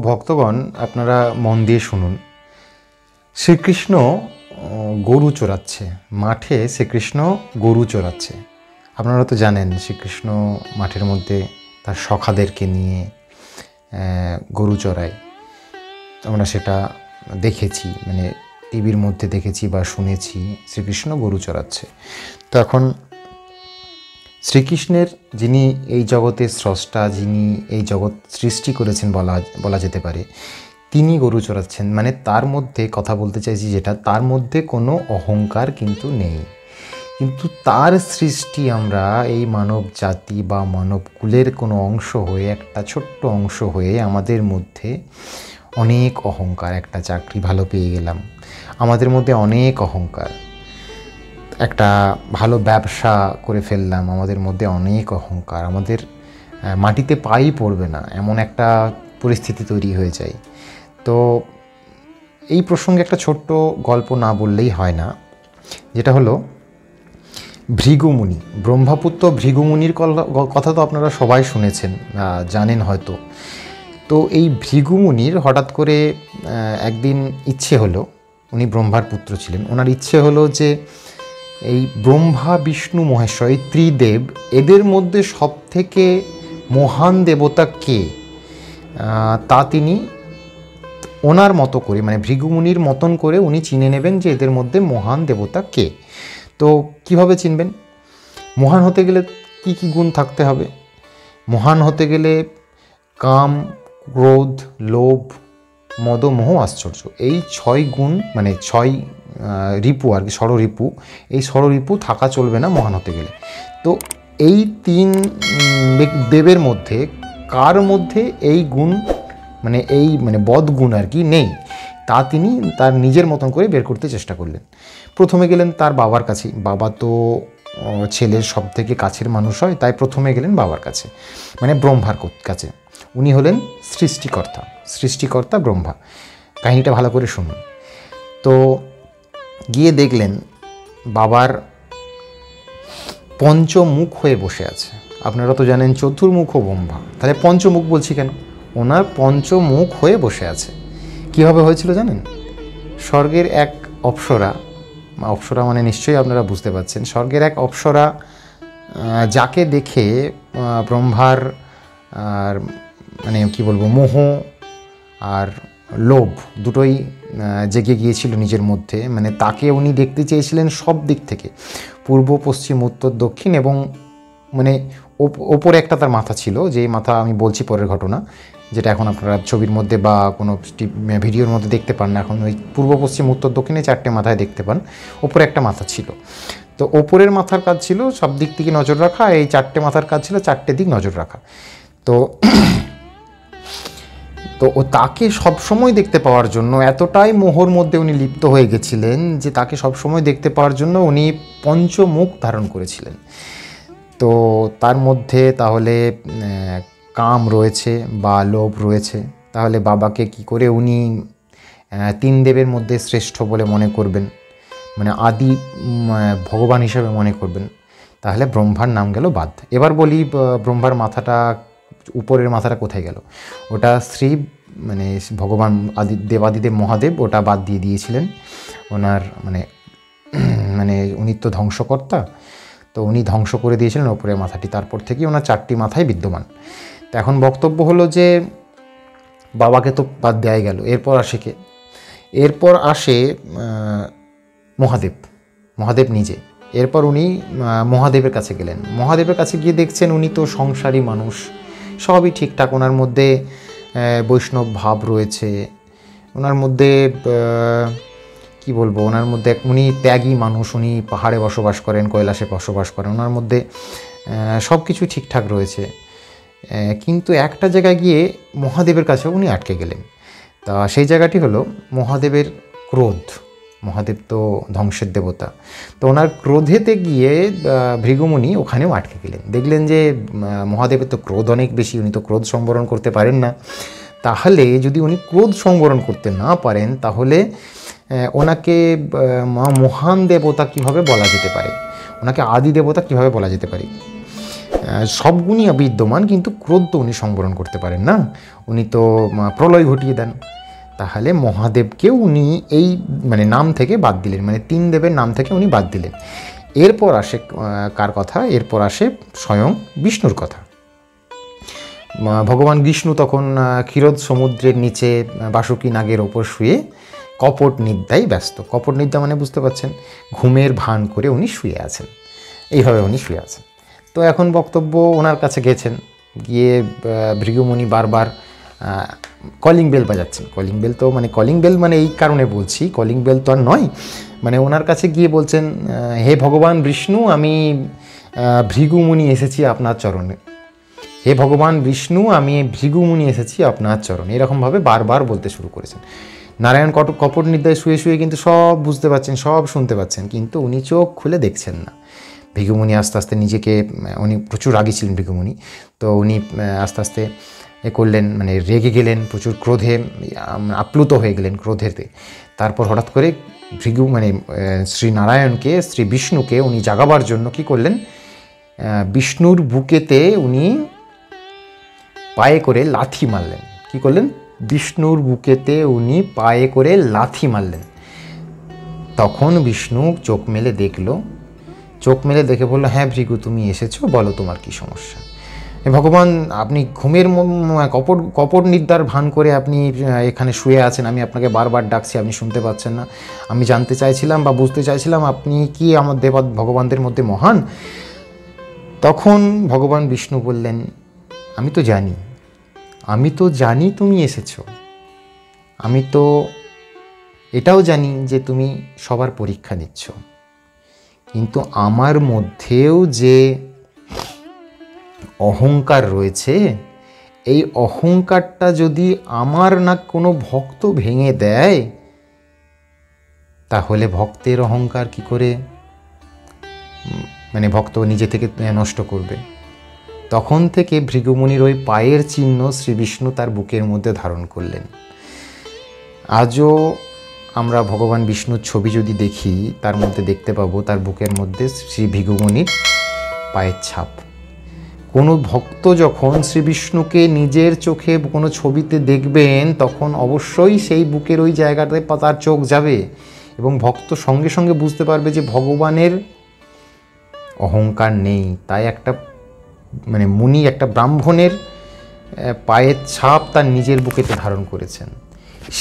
ভক্তগণ, আপনারা মন দিয়ে শুনুন। শ্রীকৃষ্ণ গরু চড়াচ্ছে মাঠে। শ্রীকৃষ্ণ গরু চড়াচ্ছে। আপনারা তো জানেন শ্রীকৃষ্ণ মাঠের মধ্যে তার সখাদেরকে নিয়ে গরু চড়ায়। আমরা সেটা দেখেছি, মানে টিভির মধ্যে দেখেছি বা শুনেছি শ্রীকৃষ্ণ গরু চড়াচ্ছে। তো এখন শ্রীকৃষ্ণের, যিনি এই জগতের স্রষ্টা, যিনি এই জগৎ সৃষ্টি করেছেন বলা যেতে পারে, তিনি গরু চড়াচ্ছেন। মানে তার মধ্যে, কথা বলতে চাইছি যেটা, তার মধ্যে কোনো অহংকার কিন্তু নেই। কিন্তু তার সৃষ্টি আমরা এই মানব জাতি বা মানব কুলের কোনো অংশ হয়ে, একটা ছোট্ট অংশ হয়ে আমাদের মধ্যে অনেক অহংকার। একটা চাকরি ভালো পেয়ে গেলাম, আমাদের মধ্যে অনেক অহংকার। একটা ভালো ব্যবসা করে ফেললাম, আমাদের মধ্যে অনেক অহংকার। আমাদের মাটিতে পাই পড়বে না এমন একটা পরিস্থিতি তৈরি হয়ে যায়। তো এই প্রসঙ্গে একটা ছোট্ট গল্প না বললেই হয় না, যেটা হলো ভৃগুমুনি, ব্রহ্মপুত্র ভৃগুমুনির কথা তো আপনারা সবাই শুনেছেন, জানেন হয়তো। তো এই ভৃগুমুনির হঠাৎ করে একদিন ইচ্ছে হলো, উনি ব্রহ্মার পুত্র ছিলেন, ওনার ইচ্ছে হলো যে এই ব্রহ্মা বিষ্ণু মহেশ্বর, এই ত্রিদেব, এদের মধ্যে সবথেকে মহান দেবতা কে, তা তিনি ওনার মতো করে, মানে ভৃগুমুনির মতন করে উনি চিনে নেবেন যে এদের মধ্যে মহান দেবতা কে। তো কিভাবে চিনবেন? মহান হতে গেলে কি কি গুণ থাকতে হবে? মহান হতে গেলে কাম, ক্রোধ, লোভ, মদ, মোহ, আশ্চর্য, এই 6 গুণ, মানে 6 রিপু আর কি, ষড়রিপু। এই ষড়রিপু থাকা চলবে না মহান হতে গেলে। তো এই 3 দেবের মধ্যে কার মধ্যে এই গুণ, মানে বদ গুণ আর কি নেই, তা তিনি তার নিজের মতন করে বের করতে চেষ্টা করলেন। প্রথমে গেলেন তার বাবার কাছে। বাবা তো ছেলের সব থেকে কাছের মানুষ হয়, তাই প্রথমে গেলেন বাবার কাছে, মানে ব্রহ্মার কাছে। উনি হলেন সৃষ্টিকর্তা ব্রহ্মা। কাহিনীটা ভালো করে শুনুন। তো গিয়ে দেখলেন বাবার পঞ্চমুখ হয়ে বসে আছে। আপনারা তো জানেন চতুর্মুখ ব্রহ্মা, তাহলে পঞ্চমুখ বলছি কেন? ওনার পঞ্চমুখ হয়ে বসে আছে। কীভাবে হয়েছিল জানেন? স্বর্গের এক অপ্সরা, অপ্সরা মানে নিশ্চয়ই আপনারা বুঝতে পারছেন, স্বর্গের এক অপ্সরা, যাকে দেখে ব্রহ্মার আর মানে কি বলবো, মোহ আর লোভ দুটোই জেগে গিয়েছিল নিজের মধ্যে। মানে তাকে উনি দেখতে চেয়েছিলেন সব দিক থেকে, পূর্ব, পশ্চিম, উত্তর, দক্ষিণ, এবং মানে ওপরে একটা তার মাথা ছিল, যে মাথা আমি বলছি পরের ঘটনা, যেটা এখন আপনারা ছবির মধ্যে বা কোনো ভিডিওর মধ্যে দেখতে পান না। এখন ওই পূর্ব, পশ্চিম, উত্তর, দক্ষিণে 4টে মাথায় দেখতে পান। ওপরে একটা মাথা ছিল। তো ওপরের মাথার কাজ ছিল সব দিক থেকে নজর রাখা, এই 4টে মাথার কাজ ছিল 4টে দিক নজর রাখা। তো ও তাকে সবসময় দেখতে পাওয়ার জন্য এতটাই মোহর মধ্যে উনি লিপ্ত হয়ে গেছিলেন যে তাকে সবসময় দেখতে পাওয়ার জন্য উনি পঞ্চমুখ ধারণ করেছিলেন। তো তার মধ্যে তাহলে কাম রয়েছে বা লোভ রয়েছে, তাহলে বাবাকে কি করে উনি 3 দেবের মধ্যে শ্রেষ্ঠ বলে মনে করবেন, মানে আদি ভগবান হিসেবে মনে করবেন? তাহলে ব্রহ্মার নাম গেল বাদ। এবার বলি, ব্রহ্মার মাথাটা, উপরের মাথাটা কোথায় গেল? ওটা শ্রী, মানে ভগবান দেবাদিদেব মহাদেব ওটা বাদ দিয়ে দিয়েছিলেন ওনার, মানে উনি তো ধ্বংসকর্তা, তো উনি ধ্বংস করে দিয়েছিলেন ওপরের মাথাটি। তারপর থেকে ওনার 4টি মাথায় বিদ্যমান। তো এখন বক্তব্য হলো যে বাবাকে তো বাদ দেওয়াই গেল, এরপর আসে কে? এরপর আসে মহাদেব নিজে। এরপর উনি মহাদেবের কাছে গেলেন। মহাদেবের কাছে গিয়ে দেখছেন উনি তো সংসারী মানুষ, সবই ঠিকঠাক, ওনার মধ্যে বৈষ্ণব ভাব রয়েছে, ওনার মধ্যে কি বলবো, ওনার মধ্যে উনি ত্যাগী মানুষ, উনি পাহাড়ে বসবাস করেন, কৈলাসে বসবাস করেন, ওনার মধ্যে সব কিছু ঠিকঠাক রয়েছে। কিন্তু একটা জায়গায় গিয়ে মহাদেবের কাছে উনি আটকে গেলেন। তা সেই জায়গাটি হলো মহাদেবের ক্রোধ। মহাদেব তো ধ্বংসের দেবতা, তো ওনার ক্রোধেতে গিয়ে ভৃগুমুনি ওখানেও আটকে গেলেন। দেখলেন যে মহাদেবের তো ক্রোধ অনেক বেশি, উনি তো ক্রোধ সংবরণ করতে পারেন না। তাহলে যদি উনি ক্রোধ সংবরণ করতে না পারেন, তাহলে ওনাকে মহান দেবতা কিভাবে বলা যেতে পারে, ওনাকে আদি দেবতা কিভাবে বলা যেতে পারে? সব গুণই বিদ্যমান, কিন্তু ক্রোধ তো উনি সংবরণ করতে পারেন না, উনি তো প্রলয় ঘটিয়ে দেন। তাহলে মহাদেবকে উনি এই মানে নাম থেকে বাদ দিলেন, মানে 3 দেবের নাম থেকে উনি বাদ দিলেন। এরপর আসে কার কথা? এরপর আসে স্বয়ং বিষ্ণুর কথা। ভগবান বিষ্ণু তখন ক্ষীরোদ সমুদ্রের নিচে বাসুকী নাগের ওপর শুয়ে কপট নিদ্রায় ব্যস্ত। কপট নিদ্রা মানে বুঝতে পারছেন, ঘুমের ভান করে উনি শুয়ে আছেন, এইভাবে উনি শুয়ে আছেন। তো এখন বক্তব্য ওনার কাছে গেছেন, গিয়ে ভৃগুমুনি বারবার কলিং বেল বাজাচ্ছেন। কলিং বেল তো মানে কলিং বেল মানে এই কারণে বলছি, কলিং বেল তো আর নয়, মানে ওনার কাছে গিয়ে বলছেন, হে ভগবান বিষ্ণু, আমি ভৃগুমুনি এসেছি আপনার চরণে। হে ভগবান বিষ্ণু, আমি ভৃগুমুনি এসেছি আপনার চরণে। এরকমভাবে বারবার বলতে শুরু করেছেন। নারায়ণ কপট নিদ্রায় শুয়ে শুয়ে কিন্তু সব বুঝতে পাচ্ছেন, সব শুনতে পাচ্ছেন, কিন্তু উনি চোখ খুলে দেখছেন না। ভৃগুমুনি আস্তে আস্তে নিজেকে, উনি প্রচুর রাগী ছিলেন ভৃগুমুনি, তো উনি আস্তে আস্তে করলেন, মানে রেগে গেলেন, প্রচুর ক্রোধে আপ্লুত হয়ে গেলেন ক্রোধেতে। তারপর হঠাৎ করে মানে শ্রী নারায়ণকে, শ্রী বিষ্ণুকে উনি জাগাবার জন্য কি করলেন, বিষ্ণুর বুকেতে উনি পায়ে করে লাথি মারলেন। কি করলেন? বিষ্ণুর বুকেতে উনি পায়ে করে লাথি মারলেন। তখন বিষ্ণু চোখ মেলে দেখল, চোখ মেলে দেখে বলল, হ্যাঁ ভৃগু, তুমি এসেছো, বলো তোমার কি সমস্যা। ভগবান, আপনি ঘুমের কপট নিদ্রার ভান করে আপনি এখানে শুয়ে আছেন, আমি আপনাকে বারবার ডাকছি, আপনি শুনতে পাচ্ছেন না। আমি জানতে চাইছিলাম বা বুঝতে চাইছিলাম আপনি কি আমার ভগবানদের মধ্যে মহান। তখন ভগবান বিষ্ণু বললেন, আমি তো জানি তুমি এসেছো, আমি তো এটাও জানি যে তুমি সবার পরীক্ষা নিচ্ছ, কিন্তু আমার মধ্যেও যে অহংকার রয়েছে, এই অহংকারটা যদি আমার না কোনো ভক্ত ভেঙে দেয়, তাহলে ভক্তের অহংকার কি করে, মানে ভক্ত নিজে থেকে নষ্ট করবে। তখন থেকে ভৃগুমুনির ওই পায়ের চিহ্ন শ্রী বিষ্ণু তার বুকের মধ্যে ধারণ করলেন। আজও আমরা ভগবান বিষ্ণুর ছবি যদি দেখি, তার মধ্যে দেখতে পাবো তার বুকের মধ্যে শ্রী ভৃগুমুনির পায়ের ছাপ। কোনো ভক্ত যখন শ্রী বিষ্ণুকে নিজের চোখে কোনো ছবিতে দেখবেন, তখন অবশ্যই সেই বুকের ওই জায়গাটায় তার চোখ যাবে, এবং ভক্ত সঙ্গে সঙ্গে বুঝতে পারবে যে ভগবানের অহংকার নেই। তাই একটা মানে মুনি, একটা ব্রাহ্মণের পায়ের ছাপ তার নিজের বুকেতে ধারণ করেছেন।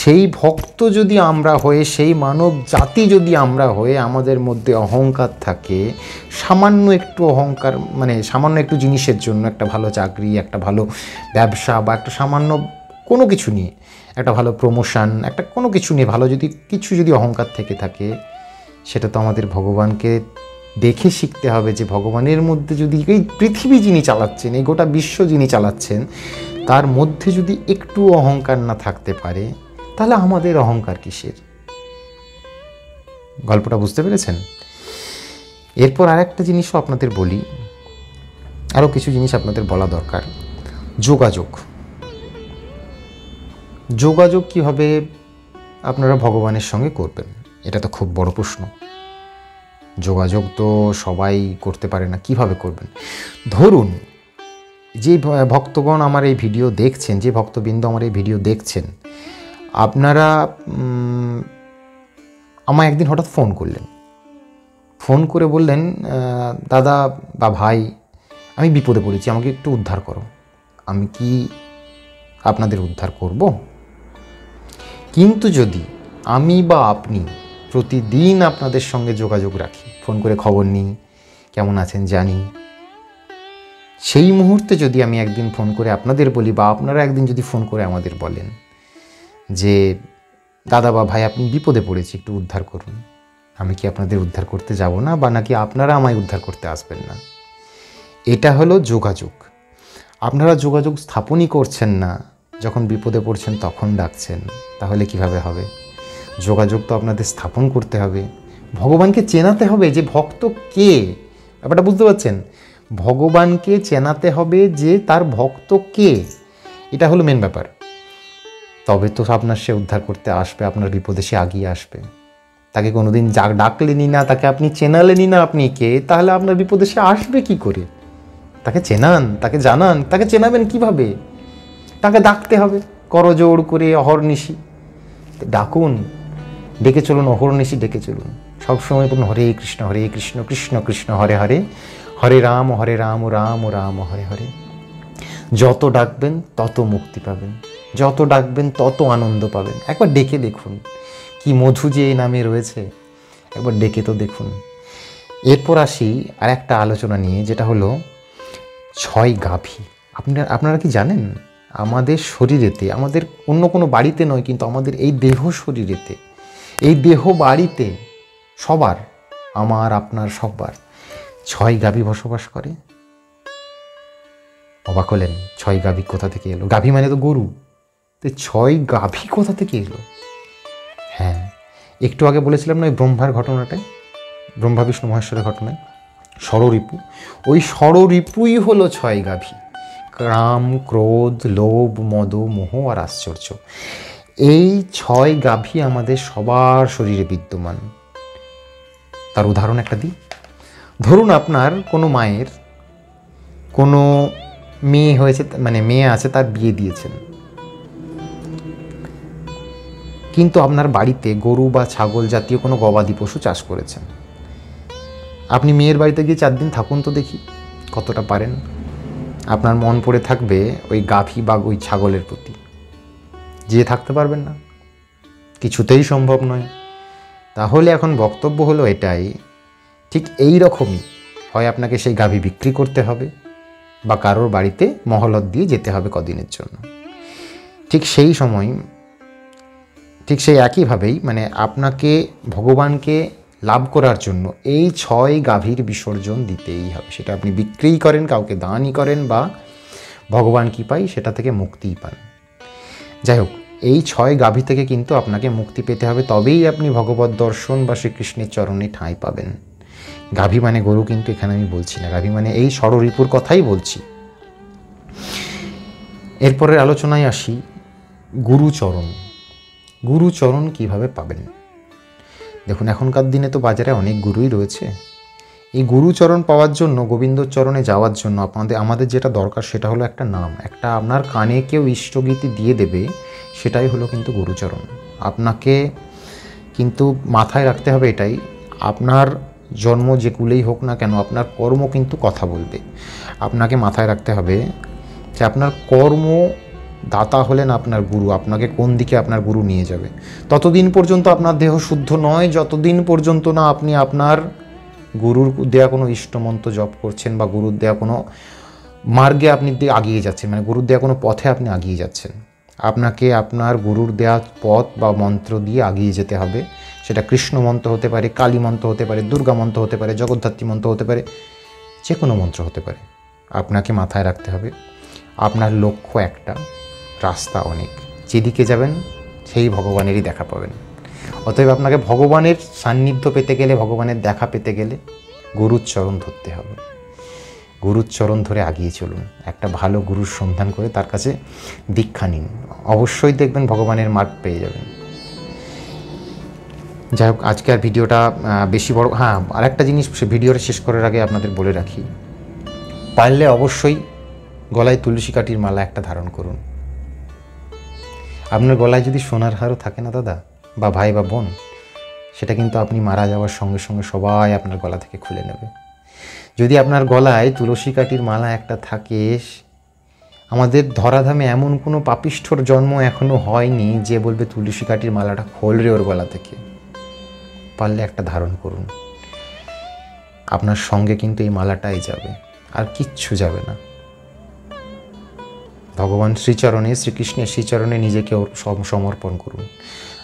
সেই ভক্ত যদি আমরা হয়ে, সেই মানব জাতি যদি আমরা হয়ে আমাদের মধ্যে অহংকার থাকে, সামান্য একটু অহংকার, মানে সামান্য একটু জিনিসের জন্য, একটা ভালো চাকরি, একটা ভালো ব্যবসা, বা একটা সামান্য কোনো কিছু নিয়ে, একটা ভালো প্রমোশন, একটা কোনো কিছু নিয়ে ভালো যদি অহংকার থেকে থাকে, সেটা তো আমাদের ভগবানকে দেখে শিখতে হবে যে ভগবানের মধ্যে যদি, এই পৃথিবী যিনি চালাচ্ছেন, এই গোটা বিশ্ব যিনি চালাচ্ছেন, তার মধ্যে যদি একটু অহংকার না থাকতে পারে, তাহলে আমাদের অহংকার কিসের? গল্পটা বুঝতে পেরেছেন? এরপর আরেকটা জিনিসও আপনাদের বলি, আরও কিছু জিনিস আপনাদের বলা দরকার। যোগাযোগ কীভাবে আপনারা ভগবানের সঙ্গে করবেন, এটা তো খুব বড় প্রশ্ন। যোগাযোগ তো সবাই করতে পারে না, কিভাবে করবেন? ধরুন যে ভক্তগণ আমার এই ভিডিও দেখছেন, যে ভক্তবৃন্দ আমার এই ভিডিও দেখছেন, আপনারা আমায় একদিন হঠাৎ ফোন করলেন, ফোন করে বললেন, দাদা বা ভাই, আমি বিপদে পড়েছি, আমাকে একটু উদ্ধার করো। আমি কি আপনাদের উদ্ধার করব? কিন্তু যদি আমি বা আপনি প্রতিদিন আপনাদের সঙ্গে যোগাযোগ রাখি, ফোন করে খবর নিই, কেমন আছেন জানি, সেই মুহূর্তে যদি আমি একদিন ফোন করে আপনাদের বলি, বা আপনারা একদিন যদি ফোন করে আমাদের বলেন যে দাদা বা ভাই, আপনি বিপদে পড়েছি, একটু উদ্ধার করুন, আমি কি আপনাদের উদ্ধার করতে যাব না, বা নাকি আপনারা আমায় উদ্ধার করতে আসবেন না? এটা হলো যোগাযোগ। আপনারা যোগাযোগ স্থাপনই করছেন না, যখন বিপদে পড়ছেন তখন ডাকছেন, তাহলে কিভাবে হবে? যোগাযোগ তো আপনাদের স্থাপন করতে হবে, ভগবানকে চেনাতে হবে যে ভক্ত কে, ব্যাপারটা বুঝতে পারছেন? ভগবানকে চেনাতে হবে যে তার ভক্ত কে, এটা হলো মেন ব্যাপার। তবে তো আপনার সে উদ্ধার করতে আসবে, আপনার বিপদে সে আগিয়ে আসবে। তাকে কোনোদিন ডাকলেনই না, তাকে আপনি চেনালেনই না আপনি কে, তাহলে আপনার বিপদে সে আসবে কি করে? তাকে চেনান, তাকে জানান। তাকে চেনাবেন কিভাবে? তাকে ডাকতে হবে করজোড় করে অহর্নিশি। ডাকুন, ডেকে চলুন, অহর্নিশি ডেকে চলুন। সবসময় বলুন হরে কৃষ্ণ কৃষ্ণ কৃষ্ণ হরে হরে, হরে রাম রাম রাম হরে হরে। যত ডাকবেন তত মুক্তি পাবেন, যত ডাকবেন তত আনন্দ পাবেন। একবার ডেকে দেখুন, কি মধু যে এই নামে রয়েছে, একবার ডেকে তো দেখুন। এরপর আসি আর একটা আলোচনা নিয়ে, যেটা হলো 6 গাভী। আপনারা কি জানেন আমাদের শরীরেতে, আমাদের অন্য কোনো বাড়িতে নয়, কিন্তু আমাদের এই দেহ শরীরেতে, এই দেহ বাড়িতে সবার, আমার আপনার সবার 6 গাভী বসবাস করে। অবাক হলেন? 6 গাভী কোথা থেকে এলো? গাভী মানে তো গরু, তো 6 গাভী কোথা থেকে এলো? হ্যাঁ, একটু আগে বলেছিলাম না ওই ব্রহ্মার ঘটনাটায়, ব্রহ্মা বিষ্ণু মহেশ্বরের ঘটনায়, ষড়রিপু। ওই ষড়রিপুই হলো 6 গাভী। কাম, ক্রোধ, লোভ, মদ, মোহ আর আশ্চর্য, এই 6 গাভী আমাদের সবার শরীরে বিদ্যমান। তার উদাহরণ একটা দিই। ধরুন আপনার কোনো মায়ের কোনো মেয়ে হয়েছে, মানে মেয়ে আছে, তার বিয়ে দিয়েছেন, কিন্তু আপনার বাড়িতে গরু বা ছাগল জাতীয় কোনো গবাদি পশু চাষ করেছেন। আপনি মেয়ের বাড়িতে গিয়ে 4 দিন থাকুন তো দেখি কতটা পারেন। আপনার মন পড়ে থাকবে ওই গাভী বা ওই ছাগলের প্রতি, যেয়ে থাকতে পারবেন না, কিছুতেই সম্ভব নয়। তাহলে এখন বক্তব্য হলো এটাই, ঠিক এই রকমই হয় আপনাকে সেই গাভী বিক্রি করতে হবে, বা কারোর বাড়িতে মহলত দিয়ে যেতে হবে কদিনের জন্য। ঠিক সেই সময়, ঠিক সেই একইভাবেই, মানে আপনাকে ভগবানকে লাভ করার জন্য এই 6 গাভীর বিসর্জন দিতেই হবে। সেটা আপনি বিক্রিই করেন, কাউকে দানই করেন, বা ভগবান কি পাই সেটা থেকে মুক্তিই পান। যাই হোক, এই 6 গাভী থেকে কিন্তু আপনাকে মুক্তি পেতে হবে, তবেই আপনি ভগবত দর্শন বা শ্রীকৃষ্ণের চরণে ঠাঁই পাবেন। গাভী মানে গরু কিন্তু এখানে আমি বলছি না, গাভী মানে এই ষড়রিপুর কথাই বলছি। এরপরের আলোচনায় আসি গুরুচরণ। গুরুচরণ কিভাবে পাবেন? দেখুন, এখনকার দিনে তো বাজারে অনেক গুরুই রয়েছে। এই গুরুচরণ পাওয়ার জন্য, গোবিন্দর চরণে যাওয়ার জন্য আমাদের যেটা দরকার সেটা হলো একটা নাম, একটা আপনার কানে কেউ ইষ্টগীতি দিয়ে দেবে, সেটাই হলো কিন্তু গুরুচরণ। আপনাকে কিন্তু মাথায় রাখতে হবে এটাই, আপনার জন্ম যে কুলেই হোক না কেন, আপনার কর্ম কিন্তু কথা বলবে। আপনাকে মাথায় রাখতে হবে যে আপনার কর্ম দাতা হলেন আপনার গুরু, আপনাকে কোন দিকে আপনার গুরু নিয়ে যাবে। ততদিন পর্যন্ত আপনার দেহ শুদ্ধ নয়, যতদিন পর্যন্ত না আপনি আপনার গুরুর দেয়া কোনো ইষ্টমন্ত্র জপ করছেন, বা গুরুর দেয়া কোনো মার্গে আপনি আগিয়ে যাচ্ছেন, মানে গুরুর দেয়া কোনো পথে আপনি আগিয়ে যাচ্ছেন। আপনাকে আপনার গুরুর দেয়া পথ বা মন্ত্র দিয়ে আগিয়ে যেতে হবে। সেটা কৃষ্ণ মন্ত্র হতে পারে, কালী মন্ত্র হতে পারে, দুর্গা মন্ত্র হতে পারে, জগদ্ধাত্রী মন্ত্র হতে পারে, যে কোনো মন্ত্র হতে পারে। আপনাকে মাথায় রাখতে হবে আপনার লক্ষ্য একটা, রাস্তা অনেক, যেদিকে যাবেন সেই ভগবানেরই দেখা পাবেন। অতএব আপনাকে ভগবানের সান্নিধ্য পেতে গেলে, ভগবানের দেখা পেতে গেলে গুরুর চরণ ধরতে হবে। গুরুর চরণ ধরে আগিয়ে চলুন, একটা ভালো গুরুর সন্ধান করে তার কাছে দীক্ষা নিন, অবশ্যই দেখবেন ভগবানের মার্গ পেয়ে যাবেন। যাই হোক, আজকে আর ভিডিওটা বেশি বড়, হ্যাঁ আরেকটা জিনিস ভিডিওটা শেষ করার আগে আপনাদের বলে রাখি, পারলে অবশ্যই গলায় তুলসী কাঠির মালা একটা ধারণ করুন। আপনার গলায় যদি সোনার হারও থাকে না দাদা বা ভাই বা বোন, সেটা কিন্তু আপনি মারা যাওয়ার সঙ্গে সঙ্গে সবাই আপনার গলা থেকে খুলে নেবে। যদি আপনার গলায় তুলসী কাঠির মালা একটা থাকে, আমাদের ধরাধামে এমন কোনো পাপিষ্ঠর জন্ম এখনো হয়নি যে বলবে তুলসী কাঠির মালাটা খোল রে ওর গলা থেকে। পারলে একটা ধারণ করুন, আপনার সঙ্গে কিন্তু এই মালাটাই যাবে, আর কিচ্ছু যাবে না। ভগবান শ্রীচরণে, শ্রীকৃষ্ণের শ্রীচরণে নিজেকে সমর্পণ করুন।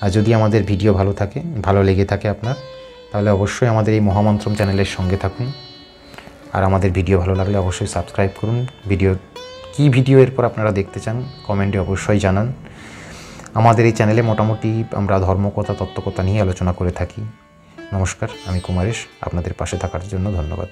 আর যদি আমাদের ভিডিও ভালো লেগে থাকে আপনার, তাহলে অবশ্যই আমাদের এই মহামন্ত্রম চ্যানেলের সঙ্গে থাকুন। আর আমাদের ভিডিও ভালো লাগলে অবশ্যই সাবস্ক্রাইব করুন। কি ভিডিও এরপর আপনারা দেখতে চান কমেন্টে অবশ্যই জানান। আমাদের এই চ্যানেলে মোটামুটি আমরা ধর্মকথা, তত্ত্বকথা নিয়ে আলোচনা করে থাকি। নমস্কার, আমি কুমারেশ, আপনাদের পাশে থাকার জন্য ধন্যবাদ।